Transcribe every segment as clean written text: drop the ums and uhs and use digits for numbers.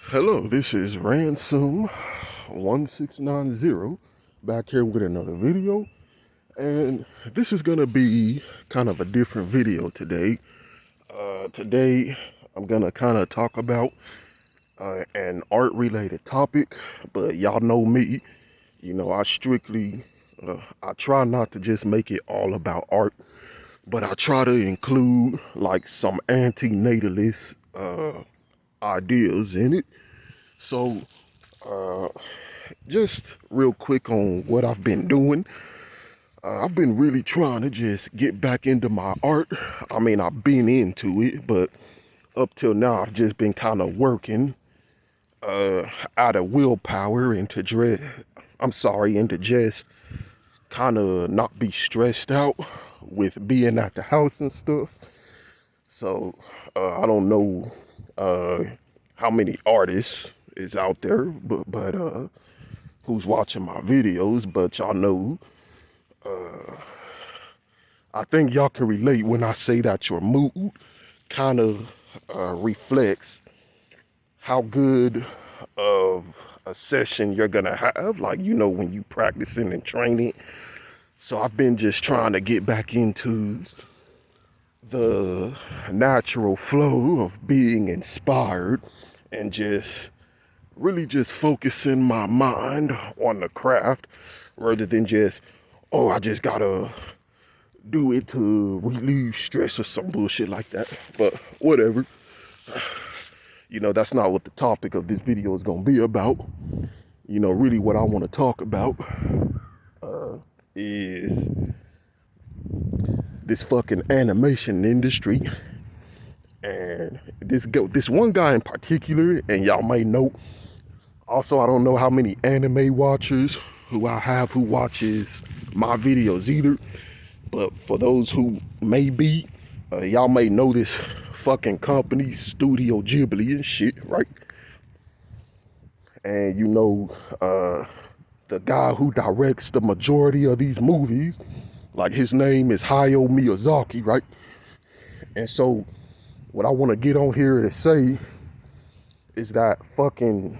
Hello, this is Ransom 1690 back here with another video, and this is gonna be kind of a different video today. Today I'm gonna kind of talk about an art related topic, but y'all know me, I strictly I try not to just make it all about art, but I try to include like some anti-natalist ideas in it. So uh, just real quick on what I've been doing. I've been really trying to just get back into my art. I mean, I've been into it, but up till now, I've just been kind of working out of willpower and to and to just kind of not be stressed out with being at the house and stuff. So I don't know how many artists is out there, but who's watching my videos, but y'all know, I think y'all can relate when I say that your mood kind of reflects how good of a session you're gonna have, like, when you practicing and training. So I've been just trying to get back into the natural flow of being inspired and just really just focusing my mind on the craft rather than just, oh, I just gotta do it to relieve stress or some bullshit like that. But whatever. That's not what the topic of this video is gonna be about. Really what I want to talk about is this fucking animation industry. And this one guy in particular, and y'all may know. Also, I don't know how many anime watchers who I have who watches my videos either. But for those who may be, y'all may know this fucking company, Studio Ghibli and shit, right? And the guy who directs the majority of these movies, like his name is Hayo Miyazaki, right? And so what I want to get on here to say is that fucking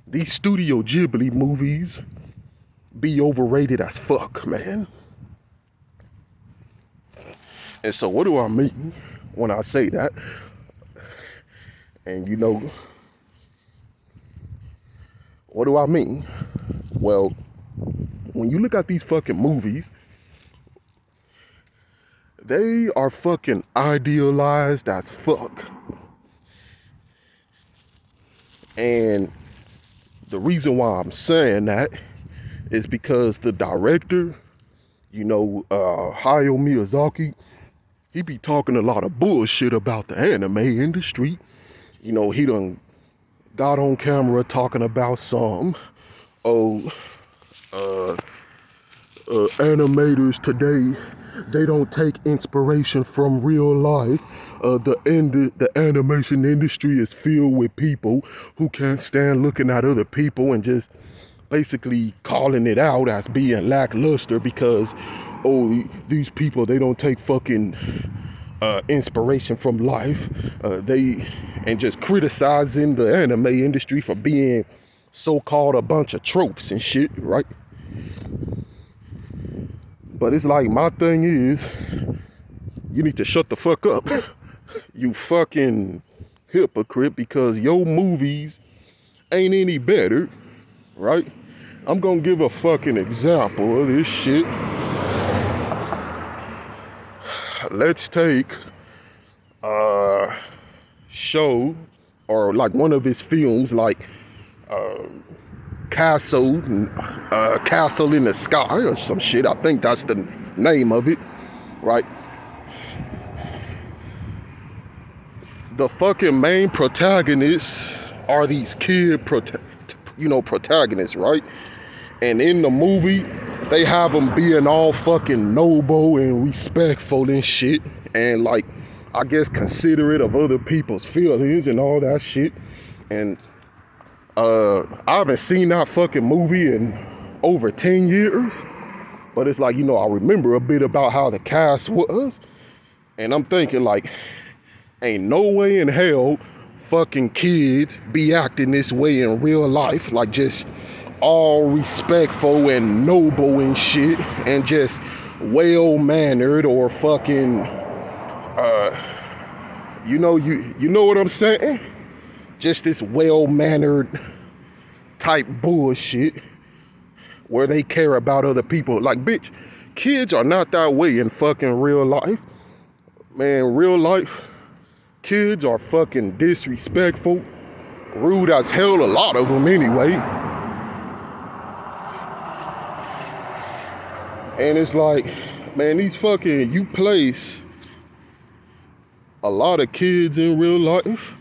these Studio Ghibli movies be overrated as fuck, man. And so what do I mean when I say that? And what do I mean? Well, when you look at these fucking movies, they are fucking idealized as fuck. And the reason why I'm saying that is because the director, Hayo Miyazaki, he be talking a lot of bullshit about the anime industry. He done got on camera talking about oh, animators today, they don't take inspiration from real life. The animation industry is filled with people who can't stand looking at other people and just basically calling it out as being lackluster because, oh, these people, they don't take fucking inspiration from life. And just criticizing the anime industry for being so-called a bunch of tropes and shit, right? But it's like, my thing is, you need to shut the fuck up, you fucking hypocrite, because your movies ain't any better, right? I'm gonna give a fucking example of this shit. Let's take a show or like one of his films, like Castle in the Sky or some shit. I think that's the name of it, right? The fucking main protagonists are these protagonists, right? And in the movie, they have them being all fucking noble and respectful and shit, and like, I guess, considerate of other people's feelings and all that shit. And I haven't seen that fucking movie in over 10 years, but it's like, I remember a bit about how the cast was, and I'm thinking like, ain't no way in hell fucking kids be acting this way in real life, like just all respectful and noble and shit, and just well-mannered, or fucking, you know what I'm saying? Just this well-mannered type bullshit where they care about other people. Like, bitch, kids are not that way in fucking real life. Man, real life, kids are fucking disrespectful, rude as hell, a lot of them anyway. And it's like, man, you place a lot of kids in real life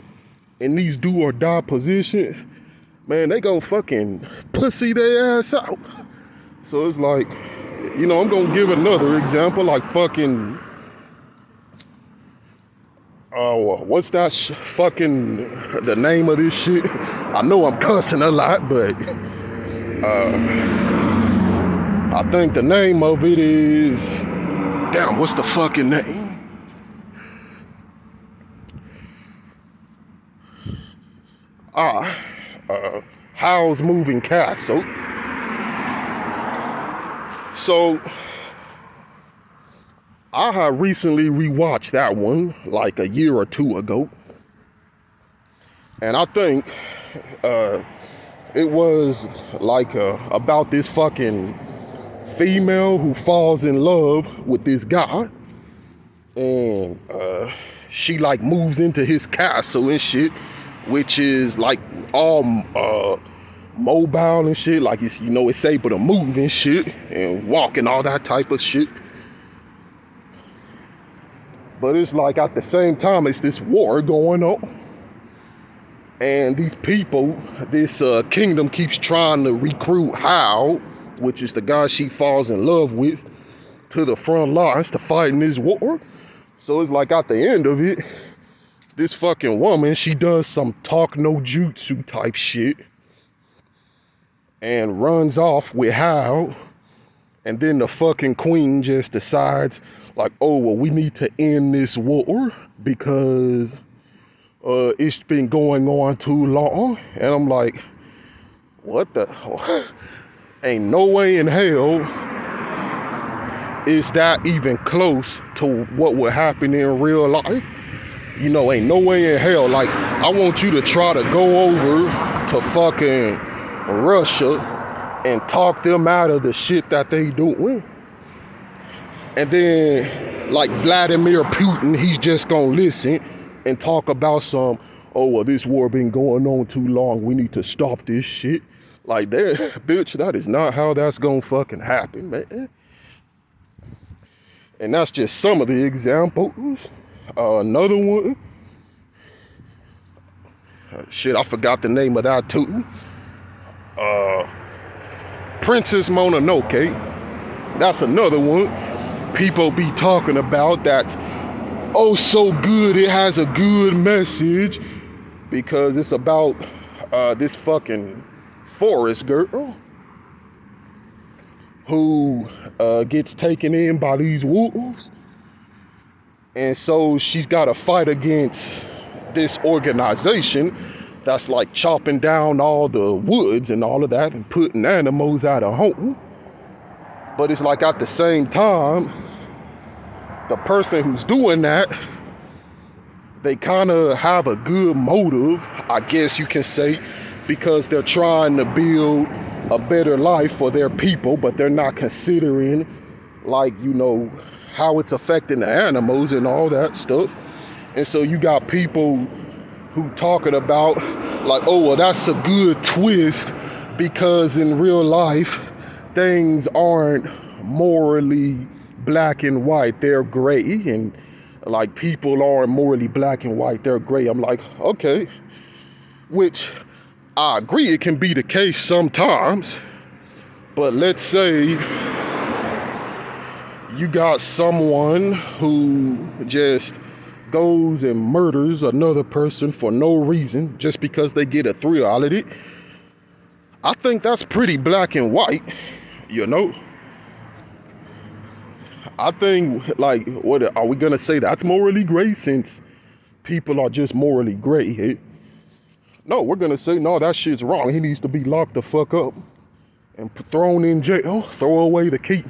in these do or die positions, man, they gon' fucking pussy their ass out. So it's like, I'm gonna give another example, like fucking, what's that fucking, the name of this shit? I know I'm cussing a lot, but I think the name of it is, damn, what's the fucking name? Howl's Moving Castle. So I have recently rewatched that one like a year or two ago, and I think it was like about this fucking female who falls in love with this guy, and she like moves into his castle and shit, which is like all mobile and shit, like it's able to move and shit and walk and all that type of shit. But it's like at the same time, it's this war going on, and these people, this kingdom keeps trying to recruit Hal, which is the guy she falls in love with, to the front lines to fight in this war. So it's like at the end of it, this fucking woman, she does some talk no jutsu type shit and runs off with Hal, and then the fucking queen just decides, like, oh, well, we need to end this war because it's been going on too long. And I'm like, what the hell? Ain't no way in hell is that even close to what would happen in real life. Ain't no way in hell. Like, I want you to try to go over to fucking Russia and talk them out of the shit that they doing. And then, like, Vladimir Putin, he's just gonna listen and talk about some, oh, well, this war been going on too long, we need to stop this shit. Like, that, bitch, that is not how that's gonna fucking happen, man. And that's just some of the examples. Another one, shit, I forgot the name of that too. Princess Mononoke, that's another one. People be talking about that, oh, so good, it has a good message, because it's about this fucking forest girl who gets taken in by these wolves. And so she's got to fight against this organization that's like chopping down all the woods and all of that and putting animals out of home. But it's like at the same time, the person who's doing that, they kind of have a good motive, I guess you can say, because they're trying to build a better life for their people, but they're not considering, like, how it's affecting the animals and all that stuff. And so you got people who talking about, like, oh, well, that's a good twist because in real life things aren't morally black and white, they're gray, and like people aren't morally black and white, they're gray. I'm like, okay, which I agree it can be the case sometimes, but let's say you got someone who just goes and murders another person for no reason, just because they get a thrill out of it. I think that's pretty black and white, I think, like, what are we gonna say? That's morally gray, since people are just morally gray. No, we're gonna say, no, that shit's wrong. He needs to be locked the fuck up and thrown in jail, throw away the key.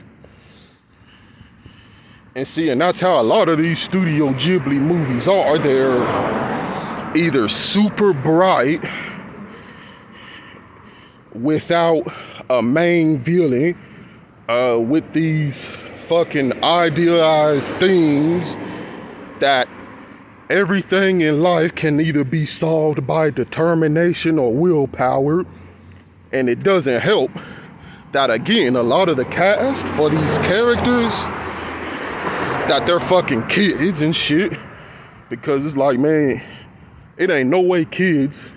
And see, and that's how a lot of these Studio Ghibli movies are. They're either super bright without a main villain, with these fucking idealized things that everything in life can either be solved by determination or willpower. And it doesn't help that, again, a lot of the cast for these characters, that they're fucking kids and shit. Because it's like, man, it ain't no way kids,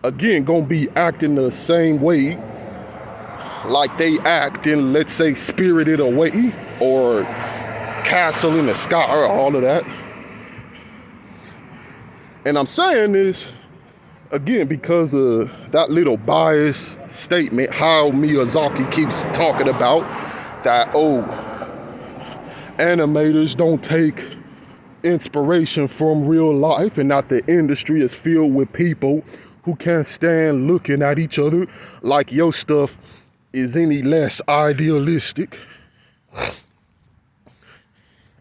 again, gonna be acting the same way like they act in, let's say, Spirited Away or Castle in the Sky or all of that. And I'm saying this, again, because of that little biased statement Hayo Miyazaki keeps talking about, that, oh, animators don't take inspiration from real life, and that the industry is filled with people who can't stand looking at each other like your stuff is any less idealistic.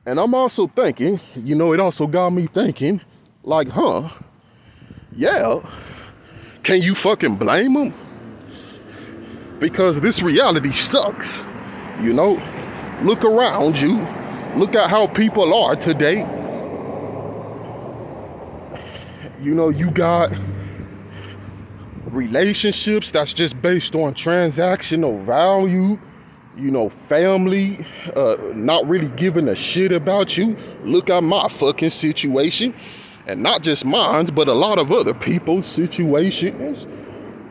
And I'm also thinking, you know, it also got me thinking, like, yeah, can you fucking blame them? Because this reality sucks, you know? Look around you. Look at how people are today. You know, you got relationships that's just based on transactional value. You know, family not really giving a shit about you. Look at my fucking situation. And not just mine, but a lot of other people's situations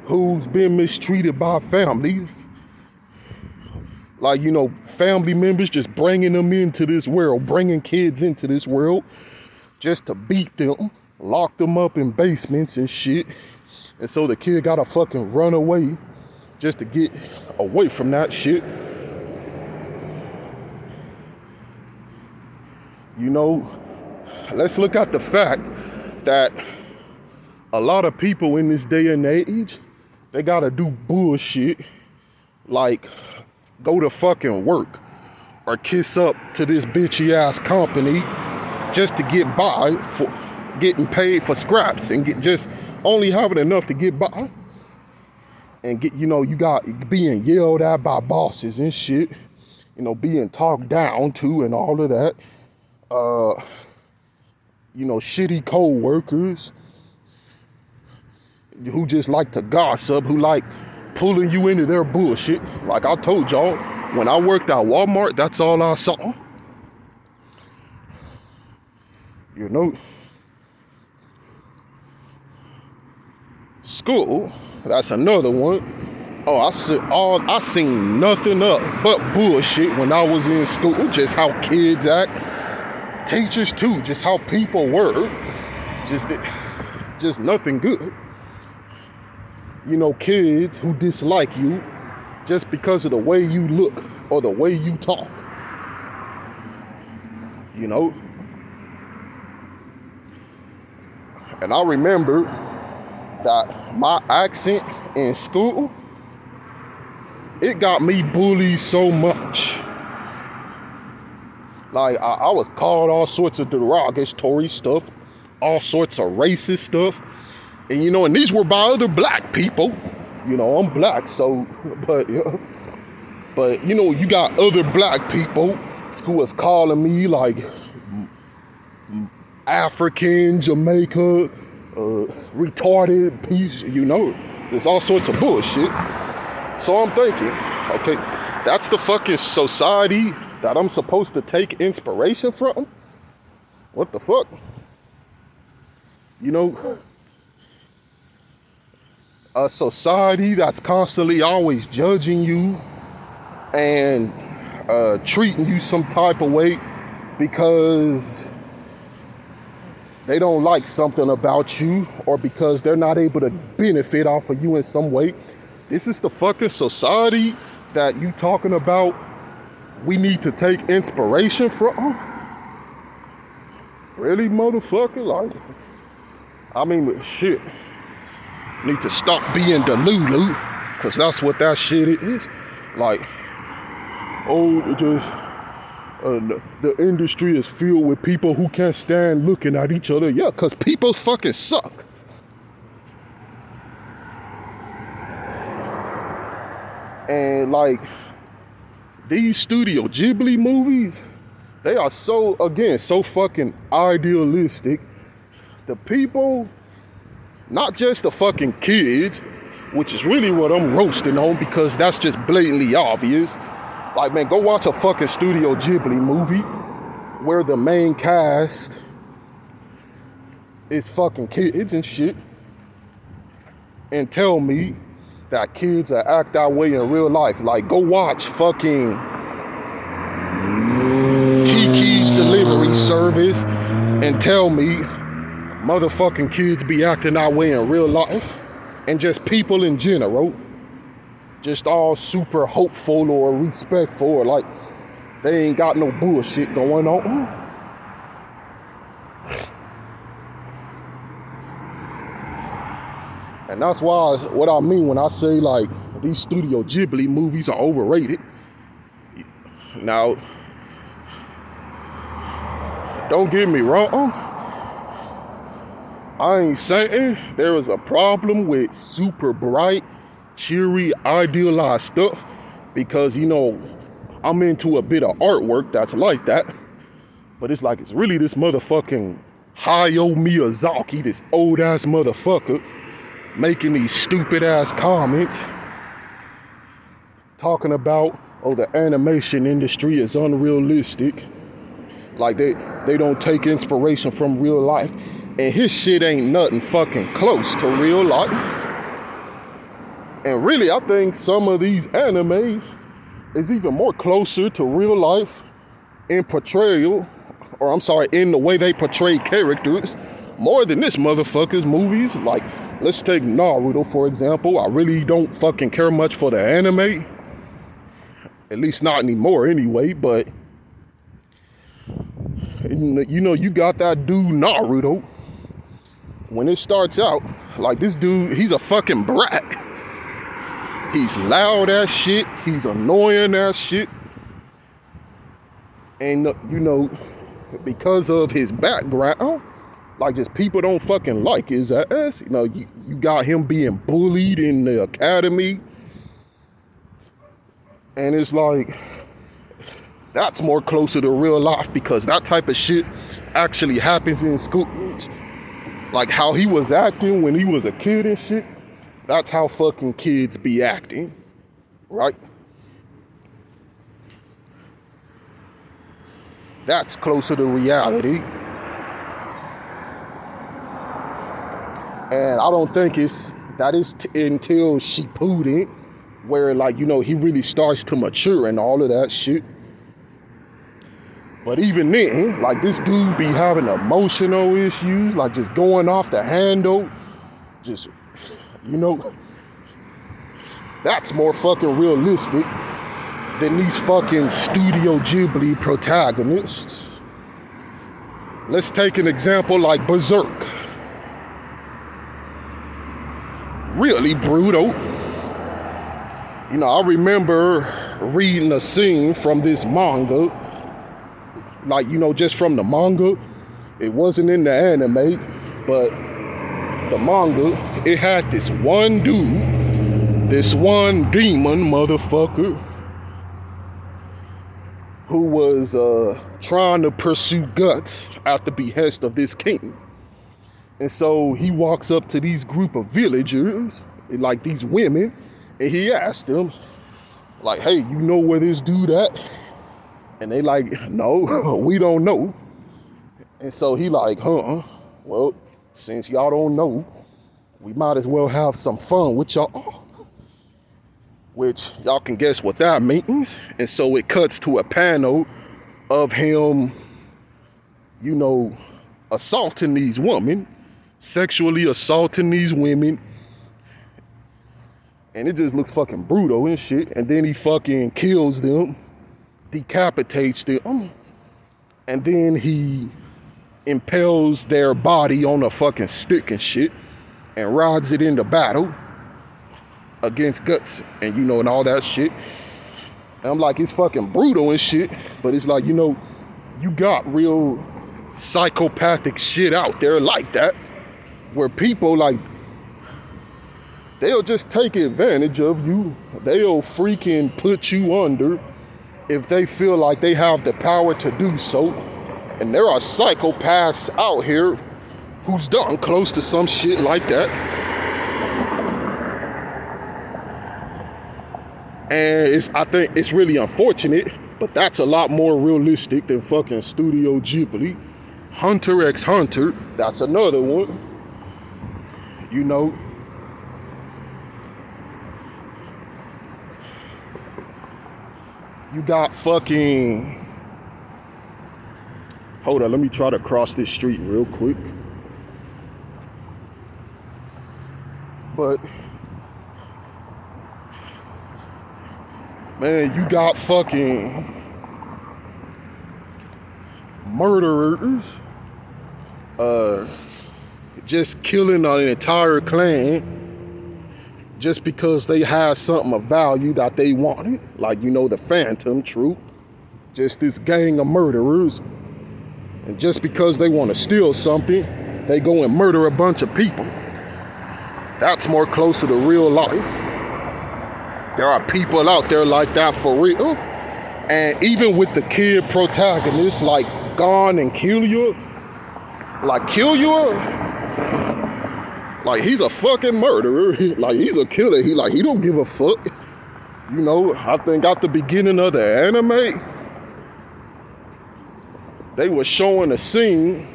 who's been mistreated by family. Like, you know, family members just bringing them into this world, bringing kids into this world just to beat them, lock them up in basements and shit. And so the kid gotta fucking run away just to get away from that shit. You know, let's look at the fact that a lot of people in this day and age, they gotta do bullshit like go to fucking work or kiss up to this bitchy ass company just to get by, for getting paid for scraps and get just only having enough to get by. And get, you know, you got being yelled at by bosses and shit, you know, being talked down to and all of that. You know, shitty coworkers who just like to gossip, who like pulling you into their bullshit. Like I told y'all, when I worked at Walmart, that's all I saw. You know, school, that's another one. Oh, I seen nothing up but bullshit when I was in school. Just how kids act. Teachers too, just how people were, just nothing good. You know, kids who dislike you just because of the way you look or the way you talk. You know? And I remember that my accent in school, it got me bullied so much. Like, I was called all sorts of derogatory stuff, all sorts of racist stuff. And, you know, and these were by other black people. You know, I'm black, so, but, you know, you got other black people who was calling me, like, African, Jamaica, retarded piece, you know. There's all sorts of bullshit. So I'm thinking, okay, that's the fucking society that I'm supposed to take inspiration from? What the fuck? You know, a society that's constantly always judging you and treating you some type of way because they don't like something about you or because they're not able to benefit off of you in some way. This is the fucking society that you talking about we need to take inspiration from? Really, motherfucker? Like, I mean, shit. need to stop being delulu, because that's what that shit is. Like, oh, the industry is filled with people who can't stand looking at each other. Yeah, because people fucking suck. And like, these Studio Ghibli movies, they are so fucking idealistic. The people, not just the fucking kids, which is really what I'm roasting on, because that's just blatantly obvious. Like, man, go watch a fucking Studio Ghibli movie where the main cast is fucking kids and shit, and tell me that kids that act that way in real life. Like, go watch fucking Kiki's Delivery Service and tell me motherfucking kids be acting that way in real life, and just people in general, just all super hopeful or respectful, or like they ain't got no bullshit going on. And that's why, what I mean when I say like these Studio Ghibli movies are overrated. Now, don't get me wrong, I ain't saying there is a problem with super bright, cheery, idealized stuff, because, you know, I'm into a bit of artwork that's like that. But it's like, it's really this motherfucking Hayo Miyazaki, this old ass motherfucker, making these stupid ass comments talking about, oh, the animation industry is unrealistic. Like they don't take inspiration from real life. And his shit ain't nothing fucking close to real life. And really, I think some of these anime is even more closer to real life in portrayal, or I'm sorry, in the way they portray characters, more than this motherfucker's movies. Like, let's take Naruto, for example. I really don't fucking care much for the anime. At least not anymore anyway, but you know, you got that dude Naruto. When it starts out, like, this dude, he's a fucking brat. He's loud as shit. He's annoying as shit. And, you know, because of his background, like, just people don't fucking like his ass. You know, you got him being bullied in the academy. And it's like, that's more closer to real life, because that type of shit actually happens in school. Like how he was acting when he was a kid and shit, that's how fucking kids be acting, right? That's closer to reality. And I don't think that is until Shippuden, where, like, you know, he really starts to mature and all of that shit. But even then, like, this dude be having emotional issues, like just going off the handle. Just, you know, that's more fucking realistic than these fucking Studio Ghibli protagonists. Let's take an example like Berserk. Really brutal. You know, I remember reading a scene from this manga. Like, you know, just from the manga. It wasn't in the anime, but the manga, it had this one dude, this one demon motherfucker, who was trying to pursue Guts at the behest of this king. And so he walks up to these group of villagers, like these women, and he asked them, like, hey, you know where this dude at? And they like, no, we don't know. And so he like, well, since y'all don't know, we might as well have some fun with y'all. Which y'all can guess what that means. And so it cuts to a panel of him, you know, assaulting these women, sexually assaulting these women. And it just looks fucking brutal and shit. And then he fucking kills them, decapitates them, and then he impales their body on a fucking stick and shit. and rides it into battle against Guts and and all that shit. And I'm like, it's fucking brutal and shit, but it's like, you got real psychopathic shit out there like that, where people like, they'll just take advantage of you. They'll freaking put you under if they feel like they have the power to do so. And there are psychopaths out here who's done close to some shit like that. And I think it's really unfortunate, but that's a lot more realistic than fucking Studio Ghibli. Hunter x Hunter, that's another one. You got fucking... Hold on, let me try to cross this street real quick. But, man, you got fucking murderers just killing an entire clan just because they had something of value that they wanted. Like, the Phantom Troop. Just this gang of murderers. And just because they want to steal something, they go and murder a bunch of people. That's more closer to real life. There are people out there like that for real. And even with the kid protagonists like Gon and Killua, like he's a fucking murderer. Like he's a killer. He don't give a fuck. I think at the beginning of the anime, they were showing a scene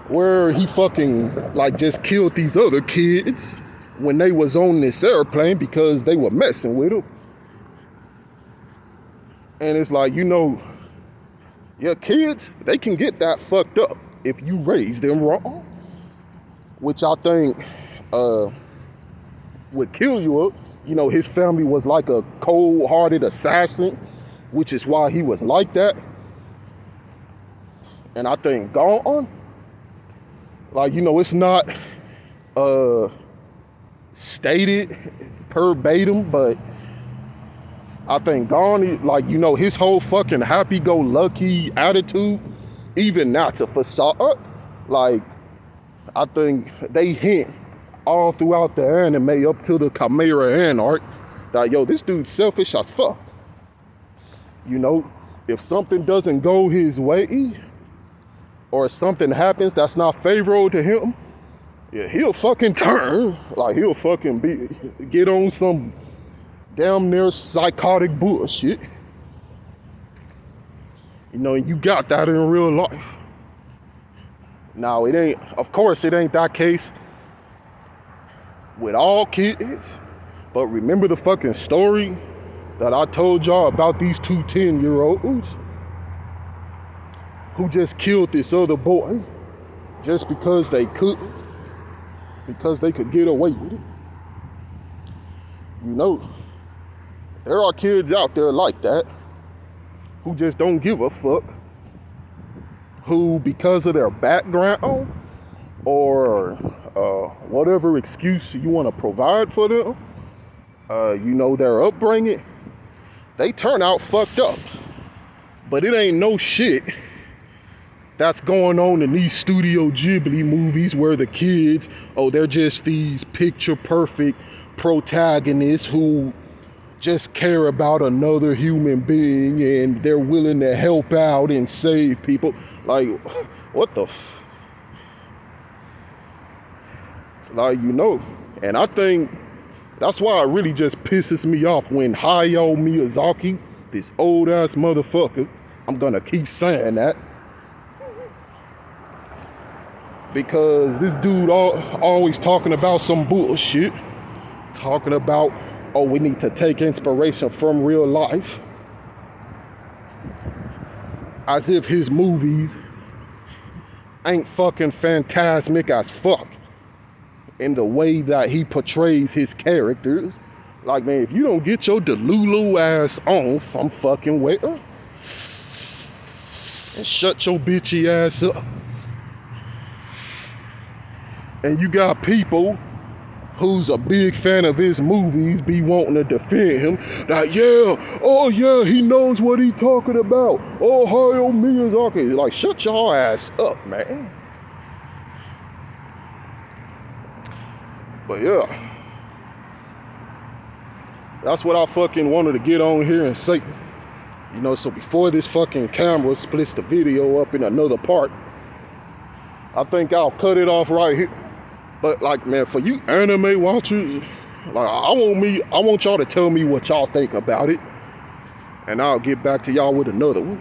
where he fucking like just killed these other kids when they was on this airplane because they were messing with him. And it's like, your kids, they can get that fucked up if you raise them wrong. Which I think would kill you up. His family was like a cold-hearted assassin, which is why he was like that. And I think Gon, like, it's not stated verbatim, but I think Gon, like, his whole fucking happy-go-lucky attitude, even that's a facade. Like, I think they hint all throughout the anime up to the Chimera Ant arc that, this dude's selfish as fuck. If something doesn't go his way or something happens that's not favorable to him, yeah, he'll fucking turn. Like, he'll fucking get on some damn near psychotic bullshit. You got that in real life. Now, of course it ain't that case with all kids, but remember the fucking story that I told y'all about these two 10-year-olds who just killed this other boy just because they could get away with it. There are kids out there like that who just don't give a fuck, who because of their background or whatever excuse you want to provide for them, their upbringing, they turn out fucked up. But it ain't no shit that's going on in these Studio Ghibli movies where the kids, they're just these picture perfect protagonists who just care about another human being and they're willing to help out and save people. Like, what the and I think that's why it really just pisses me off when Hayo Miyazaki, this old ass motherfucker, I'm gonna keep saying that, because this dude always talking about some bullshit, talking about, we need to take inspiration from real life, as if his movies ain't fucking phantasmic as fuck in the way that he portrays his characters. Like, man, if you don't get your Delulu ass on some fucking way and shut your bitchy ass up, And you got people who's a big fan of his movies be wanting to defend him. Like, yeah, oh yeah, he knows what he talking about. Oh, Hayo Miyazaki. Like, shut your ass up, man. But yeah, that's what I fucking wanted to get on here and say. You know, so before this fucking camera splits the video up in another part, I think I'll cut it off right here. But like, man, for you anime watchers, like I want y'all to tell me what y'all think about it, and I'll get back to y'all with another one.